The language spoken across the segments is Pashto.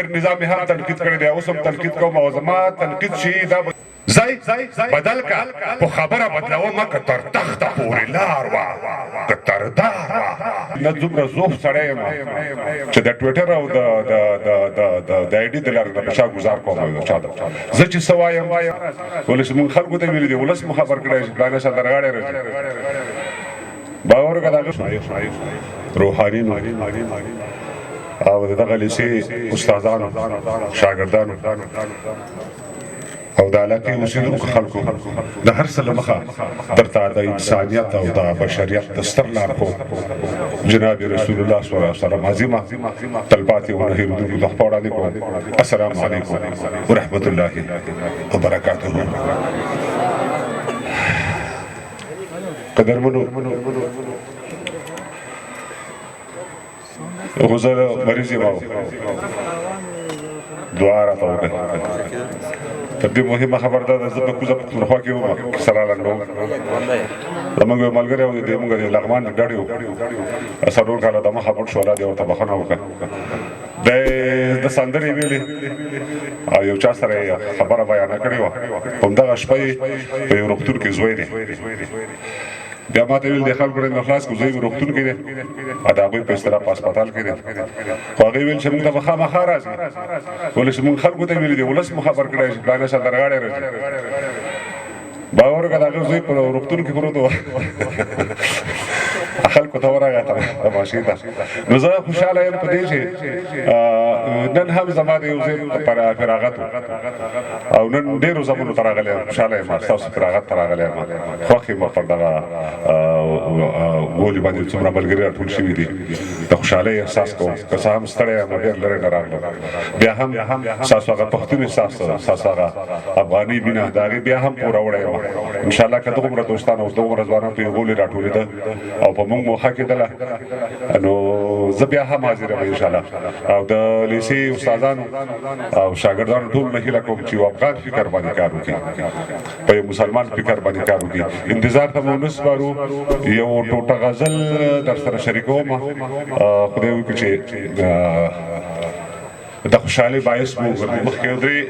نظام هم تنقید کړی دی، اوس هم تنقید کوم او زما تنقید شي دا ځای بدل کا په خبره بدلوه مه که تر تخته پورې لار وه که تر دار وه. نه دومره زوف سړی یم چې د ټویټر او د آی ډي د لارې نه په شا ګزار کوم چا ته زه چې څه وایم ولې مونږ خلکو ته ویلي دي، ولس مو خبر کړی چې پلانې سندرغاړی راځي باور وکړه د هغه روحاني نو او دغه لیسې استادانو شاګردانو او د علاقې اوسېدونکو خلکو د هر څه له مخه درته د انسانیت او د بشریت د ستر لارښود جناب رسول الله صلی الله علیه وسلم عظیمه تلپاتې ونه هېرېدونکو ته خپله وړاندې کوم. السلام علیکم ورحمة الله وبرکاته. قدرمنو غزل مریض یم او دعا راته وکړئ. تر دې مهمه خبر ده زه په کوزه پښتونخوا کې وم کیسه را لنډوم. زموږ یو ملګری و د موږ د لغمان ډډې و څلور کاله دمخه پټ شو، الله دې ورته بښنه وکړه. د سندرې ویلې او یو چا سره یې خبره بیانه کړې وه، په همدغه شپه یې په یو روغتون کې زوی دی. بیا ما ته ویل د خلکو ډېر خلاص کړو، زوی مې روغتون کې دی او د هغوی په اصطلاح په هسپتال کې دی. خو هغې ویل چې موږ ته به خامخا راځي، ولې چې موږ خلکو ته ویلي دي، ولس مو خبر کړی چې پلانې سندرغاړی راځي. باور وکړه د هغه زوی په روغتون کې پروت و خلکو ته ورغی تماشې ته. نو زه خوشحاله یم په دې چې نن هم زما د یو ځای فراغت و او نن ډېرو زمانو ته راغلی یم. خوشحاله یم ستاسو فراغت ته راغلی یم، خوښ یم پر دغه ګولې باندې څومره ملګري راټول شوي دي. د خوشحالۍ احساس کوم، که څه هم ستړی یم ډېر لرې نه راغلم. بیا هم ستاسو هغه پښتون احساس ستاسو هغه افغاني مینه د هغې بیا هم پوره وړی یم. انشاءالله که دغومره دوستان او دغومره ځوانان په یو غولې راټولېده او په موږ موخه کېدله نو زه بیا هم حاضر یم انشاءالله. او د لیسې استادانو او شاګردانو ټولو نه هیله کوم چې یو افغان فکر باندې کار وکړي، په یو مسلمان فکر باندې کار وکړي. انتظار ته مو ونه سپارو، یو ټوټه غزل در سره شریکوم. خدای وکړي چې د خوشحالۍ باعث مو مخکې ودرې.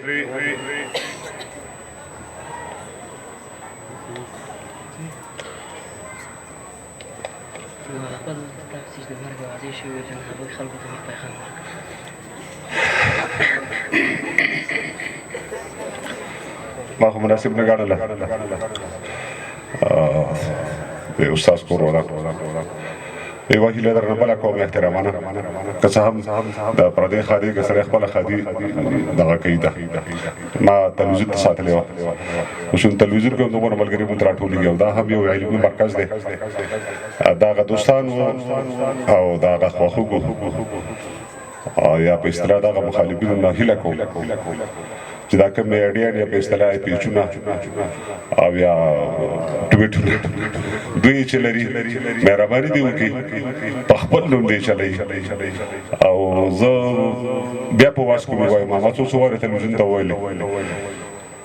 ما خو مناسب نه ګڼله د استاد کور ولا یوه هیله درنه بله کوم احترامانه، که څه هم د پردی خادي که سړی خپله خادي دغه کوي ده. ما تلویزیون ته ساتلی وه، اوس تلویزیون کې هم دومره ملګري مونږ ته راټولېږي او دا هم یو علمي مرکز دی. د هغه دوستانو او د هغه خواخوږو یا په اصطلاح دغه مخالفینو نه هیله کوم چې دا کوم میډیان یا په اصطلاح پیجونه او یا ټویټر دوی چې لري مهرباني دې وکړي په خپل نوم دې چلوي. او زه بیا په واس کې وایم، ما څو واره تلویزیون ته ویلي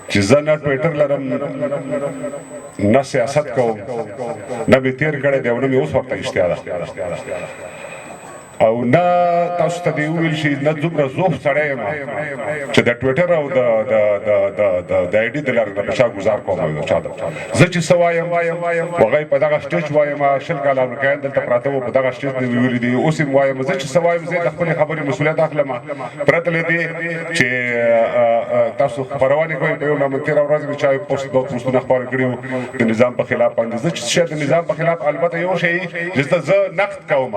چې زه نه ټویټر لرم نه سیاست کوم نه مې تېر کړی دی او نه مې اوس ورته اشتیا ده او نه تاسو ته دې وویل شي نه دومره زوف سړی یم چې د ټویټر او د آی ډي د لارې نه په شا ګزار کوم چا ته. زه چې څه وایم هغه په دغه سټیج وایم، 20 کاله امریکایان دلته پراته وو په دغه سټیج مې ویلي دي، اوس یې وایم. زه چې څه وایم زه د خپلې خبرې مسؤلیت اخلم، پرته له دې چې تاسو خپرونې کوئ. په یو نامه تېره ورځ مې چا دوه پوسټونه خپاره کړي وو د نظام په خلاف باندې. زه چې شی د نظام په خلاف البته یو شی چې زه نقد کوم،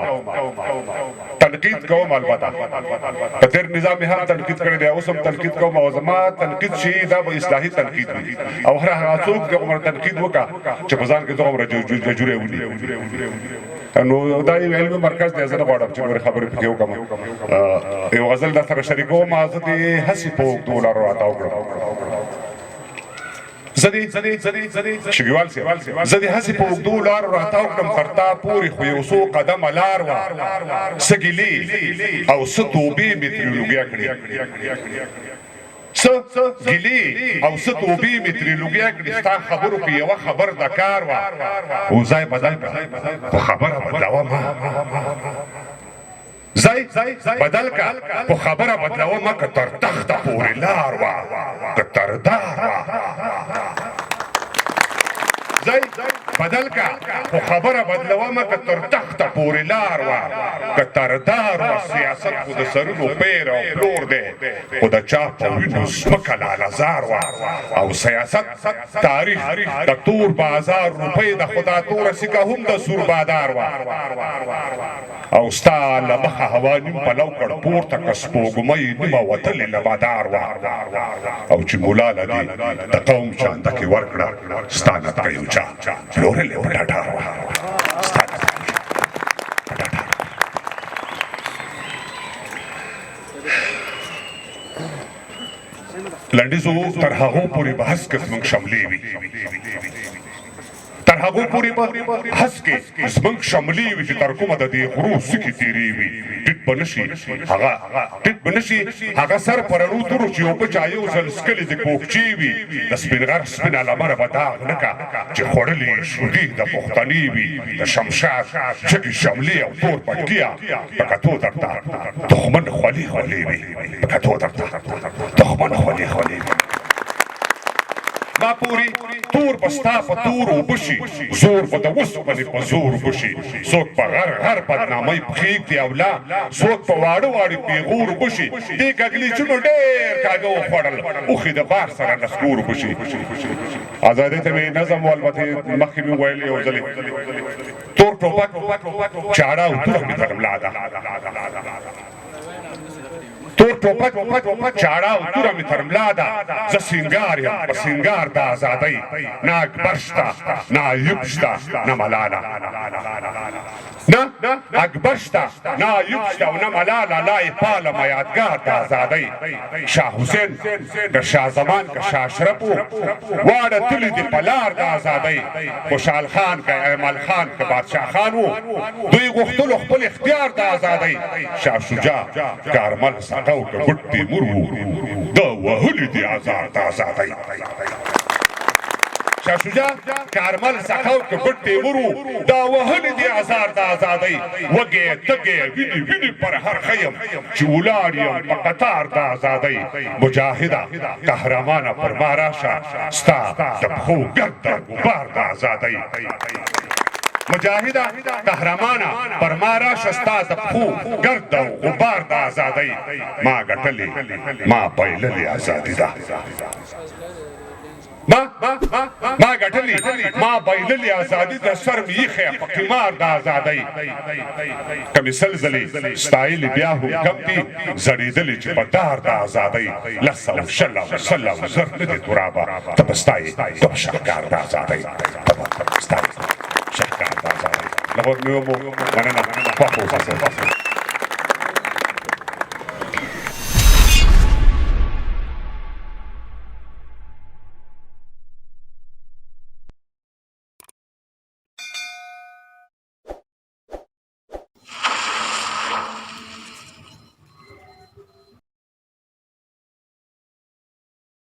تنقید کوم، البته په تېر نظام هم تنقید کړی دی، اوس هم تنقید کوم او زما تنقید شي دا به اصلاحي تنقید وي. او هر هغه څوک دغومره تنقید وکړه چې په ځان کې دغومره ججورې ولي. نو دا یو علمي مرکز دی، زه نه غواړم چې نورې خبرې پکې وکړم. یو غزل در سره شریکوم، زه دې هسې په اوږدو لارو راتاو کړم. شګیوال صاحب زه دې هسې په اوږدو لارو راتاو کړم تر تا پورې، خو یو څو قدمه لار وه څه ګیلې او څه توبې مې ترې لوګیا کړې. څه ګیلې او څه توبې مې ترې لوګیا کړې. ستا خبرو کې یوه خبر د کار وه او ځای بدل کړه، خو خبره بدلوه ما. ځای بدل کا په خبره بدلومه که تر تخته پورې لار وه که تر دار وه ځای بدل کا خو خبره بدلومه که تر تخته پورې لار وه که تر دار وه سیاست خو د سرونو پیر او پلور دی خو د چا په وینو ځمکه لالهزار وه او سیاست تاریخ د تور بازار روپۍ د خو دا توره سکه هم د سور بادار وه او ستا له مخه هوا نیم پلو کړ پورته که سپوږمۍ نیمه وتلې له بادار وه او چې ملا له دې د قوم چانده کې ورکړه ستا نتکه یو چا پلورلې په ډاډار وه ستا نتکه په ډاډار لنډیزو تر هغو پورې به هس که زموږ شملې وي تر هغو پورې به هس کې زموږ شملې وي چې تر کومه د دې غرو سکې تېرې وي ټیټ به نه شي هغه سر پر رڼو تورو چې اوبه چا یو ځل څکلې د کوکچې وي د سپین غر سپینه لمره به داغ نه کا چې خوړلې شودې د پښتنې وي د شمشاد جګې شملې او تور پټکیه په کتو درته دښمن خولې خولې وي په کتو درته دښمن خولې خولې وي ما پوری تور بستا په تور وبشي زور به د وسپنې په زور وبشي څوک په غر بدنامۍ پښېږدي او لا څوک په واړه پیغور وبشي دې ګګلیچونو ډېر کاږه وخوړل اوښې د بار سره نسکور وبشي ازادۍ ته مې نظم و البته مخکې مې ویل یو ځلې تور ټوپک چاړه او توره مې تر ملا ده تور ټوپک چاړه او توره مې تر ملا ده زه سینګار یم په سینګار د ازادۍ نه اکبر شته نه ایوب شته نه ملاله نه اکبر شته نه ایوب شته او نه ملاله لا یې پالمه یادګار د ازادۍ شاه حسین که شاه زمان که شاه اشرف و واړه تلي دي په لار د ازادۍ خوشحال خان که ایمل خان که بادشاه خان و دوی غوښتلو خپل اختیار د ازادۍ شاه شجاع کارمل او که ګټ تیمور و دا وهلي دي ازار د ازادۍ شاه شجاع کارمل سخاو که ګټ تیمور و دا وهلي دي ازار د ازادۍ وږې تږې وینې پر هر خیم چې ولاړ یم په قطار د ازادۍ مجاهده قهرمانه پر ما راشه ستا د پښو ګرد د غبار د ازادۍ مجاهده قهرمانه پر ما راشه ستا د پښو ګرد او غبار د ازادۍ ما ګټلې ما بایللې ازادي ده ما ګټلې ما بایللې ازادي د سر مې ایښی په قمار د ازادۍ که مې سل ځلې ستایلې بیا هم کم دي زړېدلې چې په دار د ازادۍ لس او شل او سل او زر نه دي ترابه ته به ستایې ته به شهکار د ازادۍ ته به ستایې شهکار د ازادۍ لغوږ مې ومو مننه خوښ اوسه